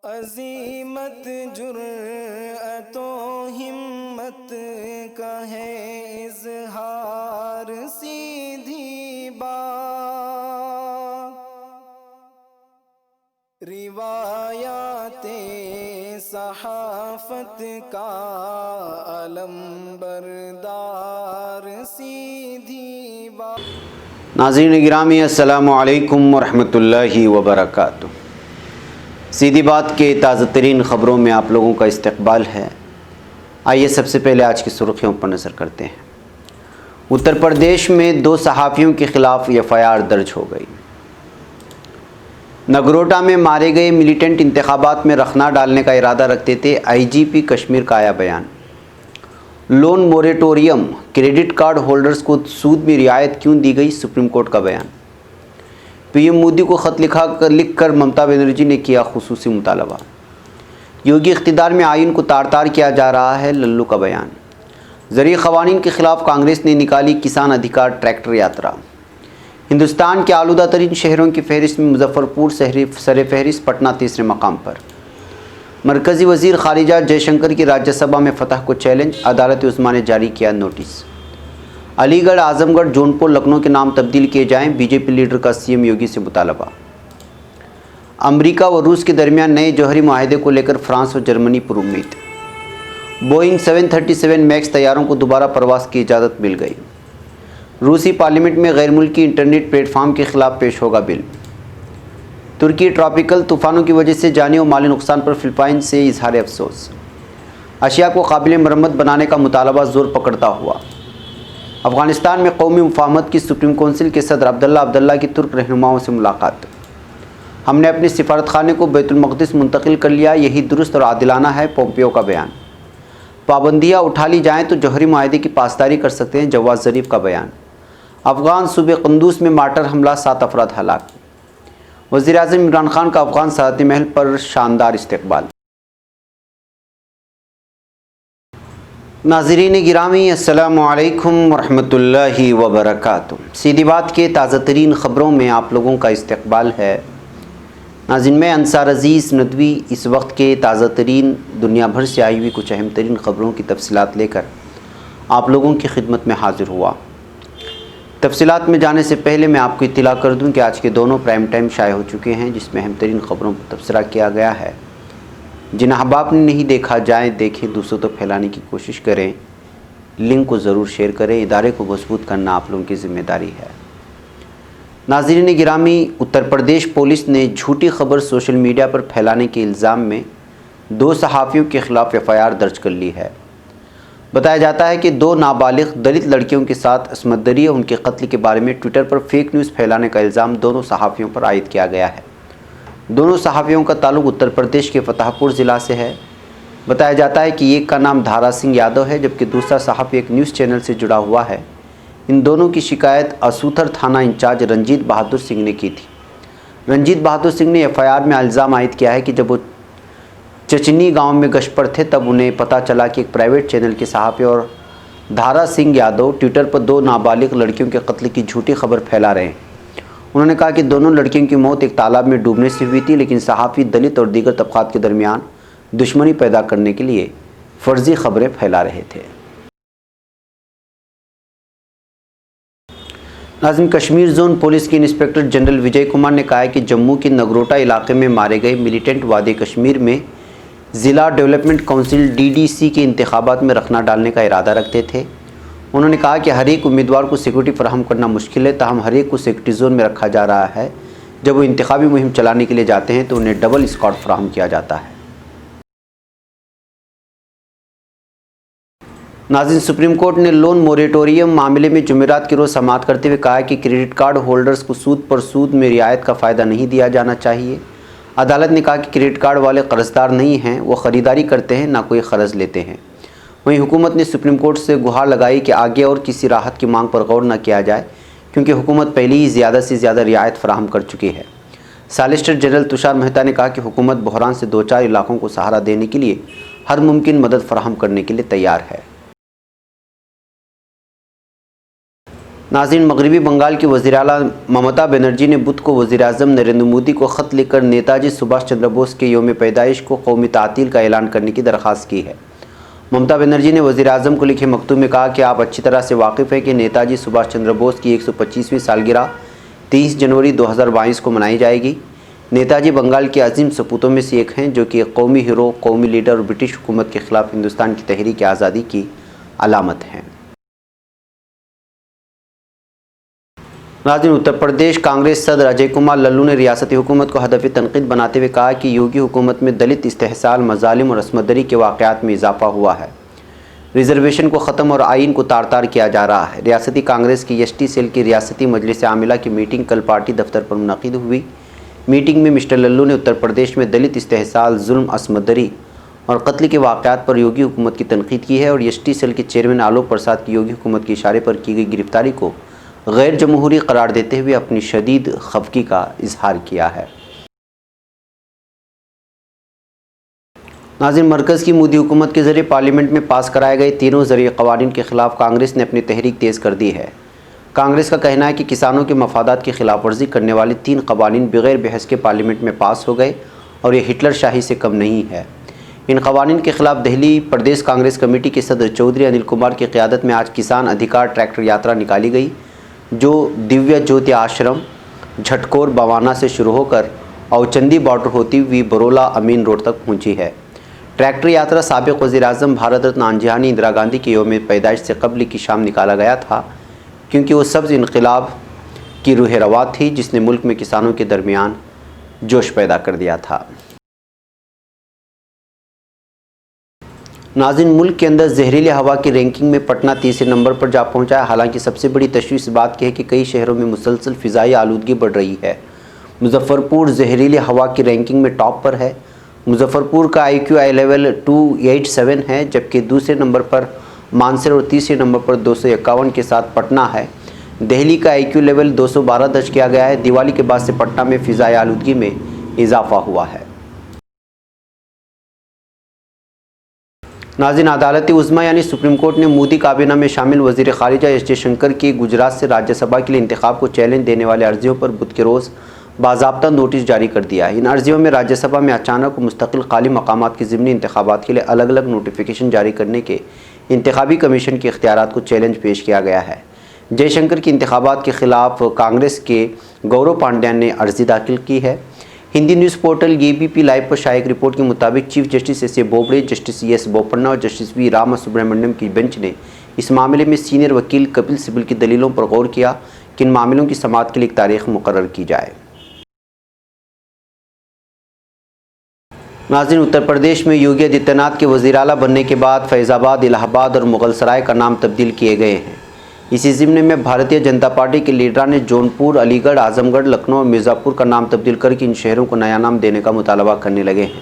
عظیمت جرأت و ہمت کا ہے اظہار، سیدھی بات روایات صحافت کا علم بردار، سیدھی بات۔ ناظرین گرامی، السلام علیکم ورحمۃ اللہ وبرکاتہ۔ سیدھی بات کے تازہ ترین خبروں میں آپ لوگوں کا استقبال ہے۔ آئیے سب سے پہلے آج کی سرخیوں پر نظر کرتے ہیں۔ اتر پردیش میں 2 صحافیوں کے خلاف FIR درج ہو گئی۔ نگروٹا میں مارے گئے ملیٹنٹ انتخابات میں رخنہ ڈالنے کا ارادہ رکھتے تھے، IGP کشمیر کا آیا بیان۔ Loan moratorium, credit card holders کو سود میں رعایت کیوں دی گئی، سپریم کورٹ کا بیان۔ PM مودی کو خط لکھ کر ممتا بنرجی نے کیا خصوصی مطالبہ۔ یوگی اقتدار میں آئین کو تار تار کیا جا رہا ہے، للو کا بیان۔ زرعی قوانین کے خلاف کانگریس نے نکالی کسان ادھیکار ٹریکٹر یاترا۔ ہندوستان کے آلودہ ترین شہروں کی فہرست میں مظفر پور سر فہرست، پٹنہ تیسرے مقام پر۔ مرکزی وزیر خارجہ جے شنکر کی راجیہ سبھا میں فتح کو چیلنج، عدالت عظمیٰ نے جاری کیا نوٹس۔ علی گڑھ، اعظم گڑھ، جونپور، لکھنؤ کے نام تبدیل کیے جائیں، BJP لیڈر کا CM یوگی سے مطالبہ۔ امریکہ و روس کے درمیان نئے جوہری معاہدے کو لے کر فرانس اور جرمنی پر امید۔ بوئنگ 737 میکس طیاروں کو دوبارہ پرواز کی اجازت مل گئی۔ روسی پارلیمنٹ میں غیر ملکی انٹرنیٹ پلیٹ فارم کے خلاف پیش ہوگا بل۔ ترکی ٹراپیکل طوفانوں کی وجہ سے جانی و مالی نقصان پر فلپائن سے اظہار افسوس۔ اشیاء کو قابل مرمت بنانے کا مطالبہ زور پکڑتا ہوا۔ افغانستان میں قومی مفاہمت کی سپریم کونسل کے صدر عبداللہ کی ترک رہنماؤں سے ملاقات۔ ہم نے اپنے سفارت خانے کو بیت المقدس منتقل کر لیا، یہی درست اور عادلانہ ہے، پومپیو کا بیان۔ پابندیاں اٹھا لی جائیں تو جوہری معاہدے کی پاسداری کر سکتے ہیں، جواز ظریف کا بیان۔ افغان صوبے قندوز میں مارٹر حملہ، 7 افراد ہلاک۔ وزیر اعظم عمران خان کا افغان صدارتی محل پر شاندار استقبال۔ ناظرین گرامی، السلام علیکم ورحمۃ اللہ وبرکاتہ۔ سیدھی بات کے تازہ ترین خبروں میں آپ لوگوں کا استقبال ہے۔ ناظرین، میں انصار عزیز ندوی اس وقت کے تازہ ترین دنیا بھر سے آئی ہوئی کچھ اہم ترین خبروں کی تفصیلات لے کر آپ لوگوں کی خدمت میں حاضر ہوا۔ تفصیلات میں جانے سے پہلے میں آپ کو اطلاع کر دوں کہ آج کے دونوں پرائم ٹائم شائع ہو چکے ہیں، جس میں اہم ترین خبروں پر تبصرہ کیا گیا ہے۔ جن احباب نے نہیں دیکھا، جائیں دیکھیں، دوسروں تک پھیلانے کی کوشش کریں، لنک کو ضرور شیئر کریں، ادارے کو مضبوط کرنا آپ لوگوں کی ذمہ داری ہے۔ ناظرین گرامی، اتر پردیش پولیس نے جھوٹی خبر سوشل میڈیا پر پھیلانے کے الزام میں 2 صحافیوں کے خلاف FIR درج کر لی ہے۔ بتایا جاتا ہے کہ 2 نابالغ دلت لڑکیوں کے ساتھ عصمت دری اور ان کے قتل کے بارے میں ٹویٹر پر فیک نیوز پھیلانے کا الزام دونوں صحافیوں پر عائد کیا گیا ہے۔ دونوں صحافیوں کا تعلق اتر پردیش کے فتح پور ضلع سے ہے۔ بتایا جاتا ہے کہ ایک کا نام دھارا سنگھ یادو ہے، جبکہ دوسرا صحافی ایک نیوز چینل سے جڑا ہوا ہے۔ ان دونوں کی شکایت اسوتھر تھانہ انچارج رنجیت بہادر سنگھ نے کی تھی۔ رنجیت بہادر سنگھ نے FIR میں الزام عائد کیا ہے کہ جب وہ چچنی گاؤں میں گشت پر تھے تب انہیں پتہ چلا کہ ایک پرائیویٹ چینل کے صحافی اور دھارا سنگھ یادو ٹویٹر پر 2 نابالغ لڑکیوں کے قتل کی جھوٹی خبر پھیلا رہے ہیں۔ انہوں نے کہا کہ دونوں لڑکیوں کی موت ایک تالاب میں ڈوبنے سے ہوئی تھی، لیکن صحافی دلت اور دیگر طبقات کے درمیان دشمنی پیدا کرنے کے لیے فرضی خبریں پھیلا رہے تھے۔ ناظرین، کشمیر زون پولیس کے انسپکٹر جنرل وجے کمار نے کہا ہے کہ جموں کے نگروٹا علاقے میں مارے گئے ملیٹنٹ وادی کشمیر میں ضلع ڈیولپمنٹ کونسل DDC کے انتخابات میں رخنہ ڈالنے کا ارادہ رکھتے تھے۔ انہوں نے کہا کہ ہر ایک امیدوار کو سیکورٹی فراہم کرنا مشکل ہے، تاہم ہر ایک کو سیکورٹی زون میں رکھا جا رہا ہے۔ جب وہ انتخابی مہم چلانے کے لیے جاتے ہیں تو انہیں ڈبل اسکارٹ فراہم کیا جاتا ہے۔ ناظرین، سپریم کورٹ نے لون موریٹوریم معاملے میں جمعرات کے روز سماعت کرتے ہوئے کہا کہ کریڈٹ کارڈ ہولڈرز کو سود پر سود میں رعایت کا فائدہ نہیں دیا جانا چاہیے۔ عدالت نے کہا کہ کریڈٹ کارڈ والے قرضدار نہیں ہیں، وہ خریداری کرتے ہیں، نہ کوئی قرض لیتے ہیں۔ وہیں حکومت نے سپریم کورٹ سے گہار لگائی کہ آگے اور کسی راحت کی مانگ پر غور نہ کیا جائے، کیونکہ حکومت پہلے ہی زیادہ سے زیادہ رعایت فراہم کر چکی ہے۔ سالیسیٹر جنرل تشار مہتا نے کہا کہ حکومت بحران سے 2-4 علاقوں کو سہارا دینے کے لیے ہر ممکن مدد فراہم کرنے کے لیے تیار ہے۔ ناظرین، مغربی بنگال کی وزیر اعلیٰ ممتا بنرجی نے بدھ کو وزیر اعظم نریندر مودی کو خط لکھ کر نیتا جی سبھاش چندر بوس کے یوم پیدائش کو قومی تعطیل کا اعلان کرنے کی درخواست کی ہے۔ ممتا بنرجی نے وزیر اعظم کو لکھے مکتوب میں کہا کہ آپ اچھی طرح سے واقف ہیں کہ نیتا جی سبھاش چندر بوس کی 125ویں سالگرہ 23 جنوری 2022 کو منائی جائے گی۔ نیتا جی بنگال کے عظیم سپوتوں میں سے ایک ہیں جو کہ ایک قومی ہیرو، قومی لیڈر اور برٹش حکومت کے خلاف ہندوستان کی تحریک آزادی کی علامت ہیں۔ ناظرین، اتر پردیش کانگریس صدر اجے کمار للو نے ریاستی حکومت کو ہدف تنقید بناتے ہوئے کہا کہ یوگی حکومت میں دلت استحصال، مظالم اور عصمت دری کے واقعات میں اضافہ ہوا ہے۔ ریزرویشن کو ختم اور آئین کو تار تار کیا جا رہا ہے۔ ریاستی کانگریس کی ایس ٹی سیل کی ریاستی مجلس عاملہ کی میٹنگ کل پارٹی دفتر پر منعقد ہوئی۔ میٹنگ میں مسٹر للو نے اتر پردیش میں دلت استحصال، ظلم، عصمت دری اور قتل کے واقعات پر یوگی حکومت کی تنقید کی ہے اور ایس ٹی سیل کے چیئرمین آلوک پرساد کی یوگی حکومت کے اشارے پر کی گئی گرفتاری کو غیر جمہوری قرار دیتے ہوئے اپنی شدید خفگی کا اظہار کیا ہے۔ ناظرین، مرکز کی مودی حکومت کے ذریعے پارلیمنٹ میں پاس کرائے گئے تینوں زرعی قوانین کے خلاف کانگریس نے اپنی تحریک تیز کر دی ہے۔ کانگریس کا کہنا ہے کہ کسانوں کے مفادات کی خلاف ورزی کرنے والے 3 قوانین بغیر بحث کے پارلیمنٹ میں پاس ہو گئے اور یہ ہٹلر شاہی سے کم نہیں ہے۔ ان قوانین کے خلاف دہلی پردیش کانگریس کمیٹی کے صدر چودھری انل کمار کی قیادت میں آج کسان ادھیکار ٹریکٹر یاترا نکالی گئی جو دیویا جیوتی آشرم، جھٹکور، بوانا سے شروع ہو کر اوچندی بارڈر ہوتی ہوئی برولا امین روڈ تک پہنچی ہے۔ ٹریکٹر یاترا سابق وزیر اعظم بھارت رتن آنجہانی اندرا گاندھی کے یوم پیدائش سے قبل کی شام نکالا گیا تھا کیونکہ وہ سبز انقلاب کی روح رواں تھی جس نے ملک میں کسانوں کے درمیان جوش پیدا کر دیا تھا۔ ناظرین، ملک کے اندر زہریلی ہوا کی رینکنگ میں پٹنہ تیسرے نمبر پر جا پہنچا ہے۔ حالانکہ سب سے بڑی تشویش اس بات کی ہے کہ کئی شہروں میں مسلسل فضائی آلودگی بڑھ رہی ہے۔ مظفر پور زہریلی ہوا کی رینکنگ میں ٹاپ پر ہے۔ مظفر پور کا IQI لیول 287 ہے، جبکہ دوسرے نمبر پر مانسر اور تیسرے نمبر پر 251 کے ساتھ پٹنہ ہے۔ دہلی کا IQ لیول 212 درج کیا گیا ہے۔ دیوالی کے بعد سے پٹنہ میں فضائی آلودگی میں اضافہ ہوا ہے۔ ناظرین، عدالت عظمیٰ یعنی سپریم کورٹ نے مودی کابینہ میں شامل وزیر خارجہ ایس جے شنکر کی گجرات سے راجیہ سبھا کے لیے انتخاب کو چیلنج دینے والے عرضیوں پر بدھ کے روز باضابطہ نوٹس جاری کر دیا ہے۔ ان عرضیوں میں راجیہ سبھا میں اچانک و مستقل خالی مقامات کے ضمنی انتخابات کے لیے الگ الگ نوٹیفیکیشن جاری کرنے کے انتخابی کمیشن کے اختیارات کو چیلنج پیش کیا گیا ہے۔ جے شنکر کی انتخابات کے خلاف کانگریس کے گورو پانڈیا نے عرضی داخل کی ہے۔ Hindi news portal ABP live پر شائع ایک رپورٹ کے مطابق chief justice S A Bobde, justice ES Bopanna اور جسٹس وی راما سبرامنیم کی بینچ نے اس معاملے میں سینئر وکیل کپل سبل کی دلیلوں پر غور کیا کہ ان معاملوں کی سماعت کے لیے ایک تاریخ مقرر کی جائے۔ ناظرین، اتر پردیش میں یوگی آدتیہ ناتھ کے وزیر اعلیٰ بننے کے بعد فیض آباد، الہ آباد اور مغل سرائے کا نام تبدیل کیے گئے ہیں۔ اسی ضمن میں بھارتیہ جنتا پارٹی کے لیڈران نے جونپور، علی گڑھ، اعظم گڑھ، لکھنؤ اور مرزا پور کا نام تبدیل کر کے ان شہروں کو نیا نام دینے کا مطالبہ کرنے لگے ہیں۔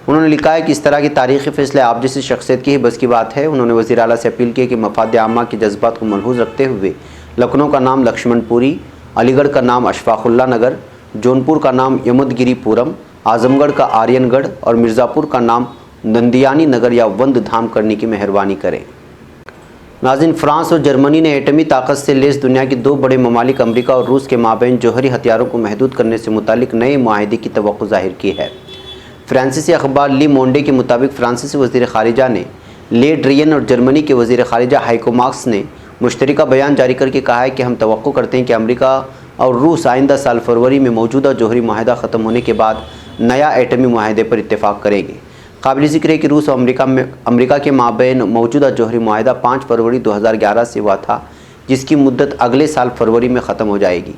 انہوں نے لکھا ہے کہ اس طرح کے تاریخی فیصلے آپ جیسی شخصیت کی ہی بس کی بات ہے۔ انہوں نے وزیر اعلیٰ سے اپیل کی کہ مفاد عامہ کے جذبات کو ملحوظ رکھتے ہوئے لکھنؤ کا نام لکشمن پوری، علی گڑھ کا نام اشفاق اللہ نگر، جونپور کا نام یمد گری پورم، اعظم گڑھ کا آرین گڑھ اور مرزا پور کا نام نندیانی نگر یا وند دھام کرنے کی مہربانی کریں۔ ناظرین، فرانس اور جرمنی نے ایٹمی طاقت سے لیس دنیا کے 2 بڑے ممالک امریکہ اور روس کے مابین جوہری ہتھیاروں کو محدود کرنے سے متعلق نئے معاہدے کی توقع ظاہر کی ہے۔ فرانسیسی اخبار لی مونڈے کے مطابق فرانسیسی وزیر خارجہ نے لے ڈرین اور جرمنی کے وزیر خارجہ ہائیکو ماکس نے مشترکہ بیان جاری کر کے کہا ہے کہ ہم توقع کرتے ہیں کہ امریکہ اور روس آئندہ سال فروری میں موجودہ جوہری معاہدہ ختم ہونے کے بعد نیا ایٹمی معاہدے پر اتفاق کریں گے۔ قابل ذکر ہے کہ روس اور امریکہ کے مابین موجودہ جوہری معاہدہ 5 فروری 2011 سے ہوا تھا، جس کی مدت اگلے سال فروری میں ختم ہو جائے گی۔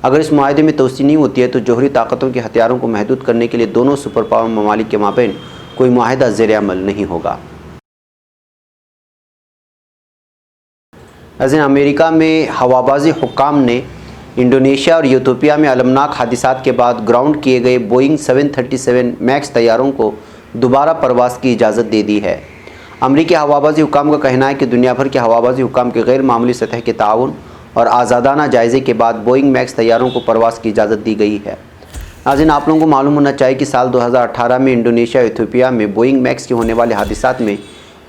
اگر اس معاہدے میں توسیع نہیں ہوتی ہے تو جوہری طاقتوں کے ہتھیاروں کو محدود کرنے کے لیے دونوں سپر پاور ممالک کے مابین کوئی معاہدہ زیر عمل نہیں ہوگا۔ امریکہ میں ہوابازی حکام نے انڈونیشیا اور ایتھوپیا میں المناک حادثات کے بعد گراؤنڈ کیے گئے بوئنگ 737 میکس طیاروں کو دوبارہ پرواز کی اجازت دے دی ہے۔ امریکی ہوابازی حکام کا کہنا ہے کہ دنیا بھر کے ہوابازی حکام کے غیر معمولی سطح کے تعاون اور آزادانہ جائزے کے بعد بوئنگ میکس طیاروں کو پرواز کی اجازت دی گئی ہے۔ ناظرین، آپ لوگوں کو معلوم ہونا چاہیے کہ سال 2018 میں انڈونیشیا اور ایتھوپیا میں بوئنگ میکس کے ہونے والے حادثات میں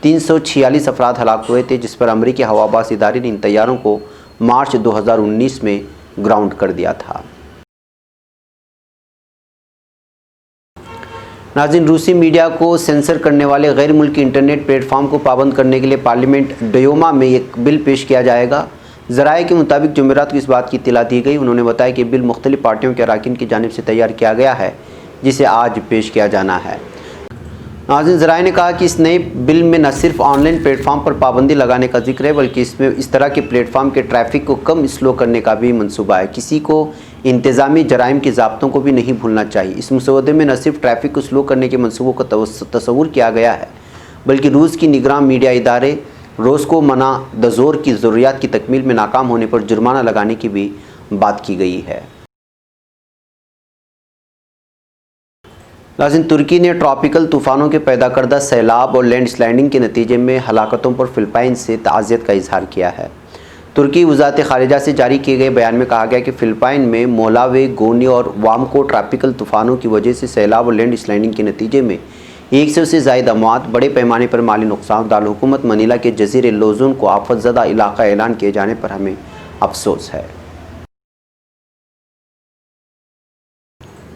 346 افراد ہلاک ہوئے تھے، جس پر امریکی ہواباز ادارے نے ان طیاروں کو مارچ 2019 میں گراؤنڈ کر دیا تھا۔ ناظرین، روسی میڈیا کو سینسر کرنے والے غیر ملکی انٹرنیٹ پلیٹ فارم کو پابند کرنے کے لیے پارلیمنٹ ڈیوما میں ایک بل پیش کیا جائے گا۔ ذرائع کے مطابق جمعرات کو اس بات کی اطلاع دی گئی۔ انہوں نے بتایا کہ بل مختلف پارٹیوں کے اراکین کی جانب سے تیار کیا گیا ہے، جسے آج پیش کیا جانا ہے۔ ناظرین، ذرائع نے کہا کہ اس نئے بل میں نہ صرف آن لائن پلیٹ فارم پر پابندی لگانے کا ذکر ہے، بلکہ اس میں اس طرح کے پلیٹ فارم کے ٹریفک کو کم سلو کرنے کا بھی منصوبہ ہے۔ کسی کو انتظامی جرائم کے ضابطوں کو بھی نہیں بھولنا چاہیے۔ اس مسودے میں نہ صرف ٹریفک کو سلو کرنے کے منصوبوں کا تصور کیا گیا ہے، بلکہ روس کی نگراں میڈیا ادارے روسکو منع دزور کی ضروریات کی تکمیل میں ناکام ہونے پر جرمانہ لگانے کی بھی بات کی گئی ہے۔ ناظرین، ترکی نے ٹراپیکل طوفانوں کے پیدا کردہ سیلاب اور لینڈ سلائڈنگ کے نتیجے میں ہلاکتوں پر فلپائن سے تعزیت کا اظہار کیا ہے۔ ترکی وزارت خارجہ سے جاری کیے گئے بیان میں کہا گیا کہ فلپائن میں مولاوے، گونی اور وامکو ٹراپیکل طوفانوں کی وجہ سے سیلاب اور لینڈ سلائڈنگ کے نتیجے میں 100 سے زائد اموات، بڑے پیمانے پر مالی نقصان۔ دارالحکومت منیلا کے جزیرے لوزون کو آفت زدہ علاقہ اعلان کیے جانے پر ہمیں افسوس ہے۔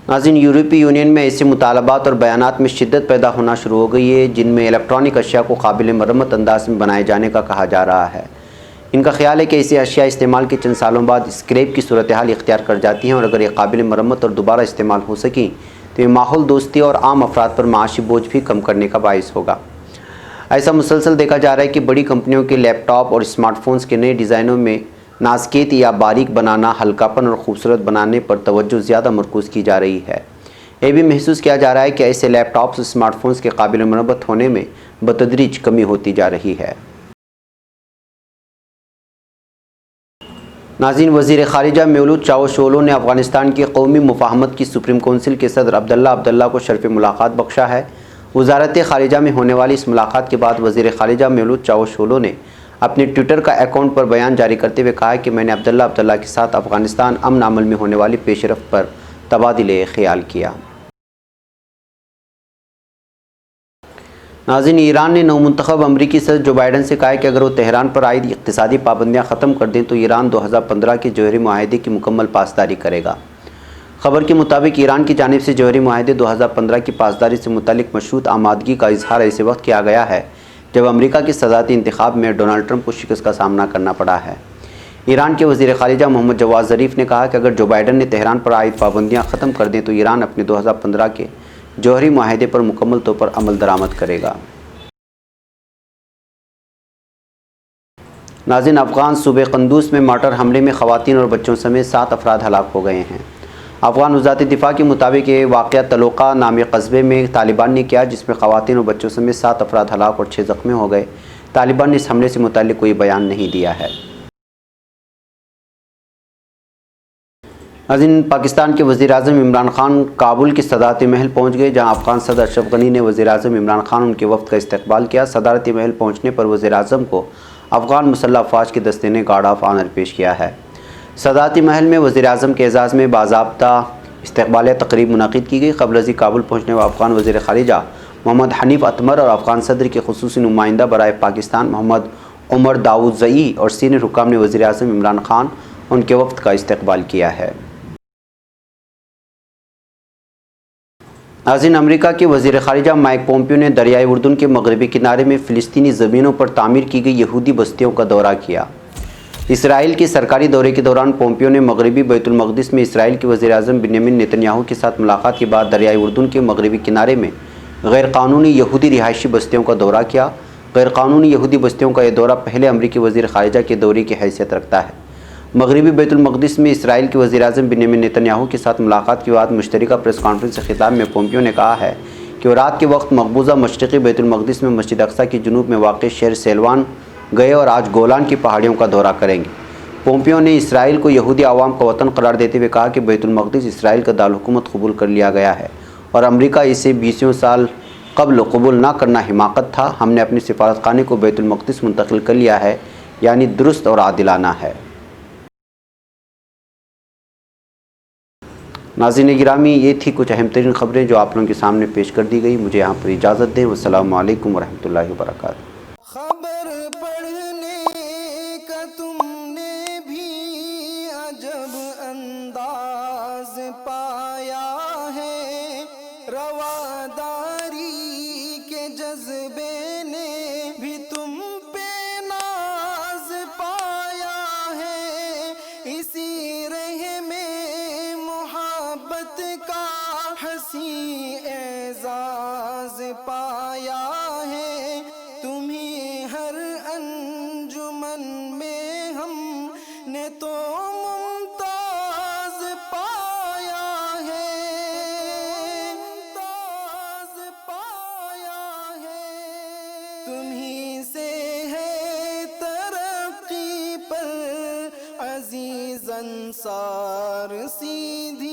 ناظرین، یورپی یونین میں ایسے مطالبات اور بیانات میں شدت پیدا ہونا شروع ہو گئی ہے جن میں الیکٹرانک اشیاء کو قابل مرمت انداز میں بنائے جانے کا کہا جا رہا ہے۔ ان کا خیال ہے کہ ایسی اشیاء استعمال کے چند سالوں بعد اسکریپ کی صورتحال اختیار کر جاتی ہیں، اور اگر یہ قابل مرمت اور دوبارہ استعمال ہو سکیں تو یہ ماحول دوستی اور عام افراد پر معاشی بوجھ بھی کم کرنے کا باعث ہوگا۔ ایسا مسلسل دیکھا جا رہا ہے کہ بڑی کمپنیوں کے لیپ ٹاپ اور اسمارٹ فونز کے نئے ڈیزائنوں میں نازکیت یا باریک بنانا، ہلکا پن اور خوبصورت بنانے پر توجہ زیادہ مرکوز کی جا رہی ہے۔ یہ بھی محسوس کیا جا رہا ہے کہ ایسے لیپ ٹاپس اور اسمارٹ فونز کے قابل مرمت ہونے میں بتدریج کمی ہوتی جا رہی ہے۔ ناظرین، وزیر خارجہ میولود چاوش اولو نے افغانستان کی قومی مفاہمت کی سپریم کونسل کے صدر عبداللہ کو شرف ملاقات بخشا ہے۔ وزارت خارجہ میں ہونے والی اس ملاقات کے بعد وزیر خارجہ میولود چاوش اولو نے اپنے ٹویٹر کا اکاؤنٹ پر بیان جاری کرتے ہوئے کہا کہ میں نے عبداللہ کے ساتھ افغانستان امن عمل میں ہونے والی پیش رفت پر تبادلہ خیال کیا۔ ناظرین، ایران نے نومنتخب امریکی صدر جو بائیڈن سے کہا ہے کہ اگر وہ تہران پر عائد اقتصادی پابندیاں ختم کر دیں تو ایران 2015 کے جوہری معاہدے کی مکمل پاسداری کرے گا۔ خبر کے مطابق ایران کی جانب سے جوہری معاہدے 2015 کی پاسداری سے متعلق مشروط آمادگی کا اظہار ایسے وقت کیا گیا ہے جب امریکہ کے صدارتی انتخاب میں ڈونلڈ ٹرمپ کو شکست کا سامنا کرنا پڑا ہے۔ ایران کے وزیر خارجہ محمد جواد ظریف نے کہا کہ اگر جو بائیڈن نے تہران پر عائد پابندیاں ختم کر دیں تو ایران اپنے 2015 کے جوہری معاہدے پر مکمل طور پر عمل درآمد کرے گا۔ ناظرین، افغان صوبے قندوز میں مارٹر حملے میں خواتین اور بچوں سمیت 7 افراد ہلاک ہو گئے ہیں۔ افغان وزارت دفاع کے مطابق یہ واقعہ تلوقہ نامی قصبے میں طالبان نے کیا، جس میں خواتین اور بچوں سمیت 7 افراد ہلاک اور 6 زخمی ہو گئے۔ طالبان نے اس حملے سے متعلق کوئی بیان نہیں دیا ہے۔ ناظرین، پاکستان کے وزیر اعظم عمران خان کابل کے صدارتی محل پہنچ گئے، جہاں افغان صدر اشرف غنی نے وزیر اعظم عمران خان ان کے وفد کا استقبال کیا۔ صدارتی محل پہنچنے پر وزیر اعظم کو افغان مسلح افواج کے دستے نے گارڈ آف آنر پیش کیا ہے۔ صدارتی محل میں وزیر اعظم کے اعزاز میں باضابطہ استقبالیہ تقریب منعقد کی گئی۔ قبل ازیں کابل پہنچنے والے افغان وزیر خارجہ محمد حنیف اتمر اور افغان صدر کے خصوصی نمائندہ برائے پاکستان محمد عمر داؤدزئی اور سینئر حکام نے وزیر اعظم عمران خان اور ان کے وفد کا استقبال کیا ہے۔ ناظرین، امریکہ کے وزیر خارجہ مائک پومپیو نے دریائے اردن کے مغربی کنارے میں فلسطینی زمینوں پر تعمیر کی گئی یہودی بستیوں کا دورہ کیا۔ اسرائیل کے سرکاری دورے کے دوران پومپیو نے مغربی بیت المقدس میں اسرائیل کے وزیر اعظم بنیامین نتنیاہو کے ساتھ ملاقات کے بعد دریائے اردن کے مغربی کنارے میں غیر قانونی یہودی رہائشی بستیوں کا دورہ کیا۔ غیر قانونی یہودی بستیوں کا یہ دورہ پہلے امریکی وزیر خارجہ کے دورے کی حیثیت رکھتا ہے۔ مغربی بیت المقدس میں اسرائیل کے وزیر اعظم بنیامین نتنیاہو کے ساتھ ملاقات کے بعد مشترکہ پریس کانفرنس سے خطاب میں پومپیو نے کہا ہے کہ وہ رات کے وقت مقبوضہ مشرقی بیت المقدس میں مسجد اقصیٰ کے جنوب میں واقع شہر سیلوان گئے اور آج گولان کی پہاڑیوں کا دورہ کریں گے۔ پومپیو نے اسرائیل کو یہودی عوام کا وطن قرار دیتے ہوئے کہا کہ بیت المقدس اسرائیل کا دارالحکومت قبول کر لیا گیا ہے اور امریکہ اسے 20 سال قبل قبول نہ کرنا حماقت تھا۔ ہم نے اپنے سفارت خانے کو بیت المقدس منتقل کر لیا ہے، یعنی درست اور عادلانہ ہے۔ ناظرین گرامی، یہ تھی کچھ اہم ترین خبریں جو آپ لوگوں کے سامنے پیش کر دی گئی۔ مجھے یہاں پر اجازت دیں۔ والسلام علیکم ورحمۃ اللہ وبرکاتہ۔ خبر پڑھنے کا تم نے بھی جذبے نے بھی تم پہ ناز پایا ہے، اسی رہ میں محبت کا حسین اعزاز پایا ہے، تمہیں ہر انجمن میں ہم نے تو ممتاز پایا ہے، ممتاز پایا ہے، تمہیں سے ہے ترقی پر عزیز انصار سیدھی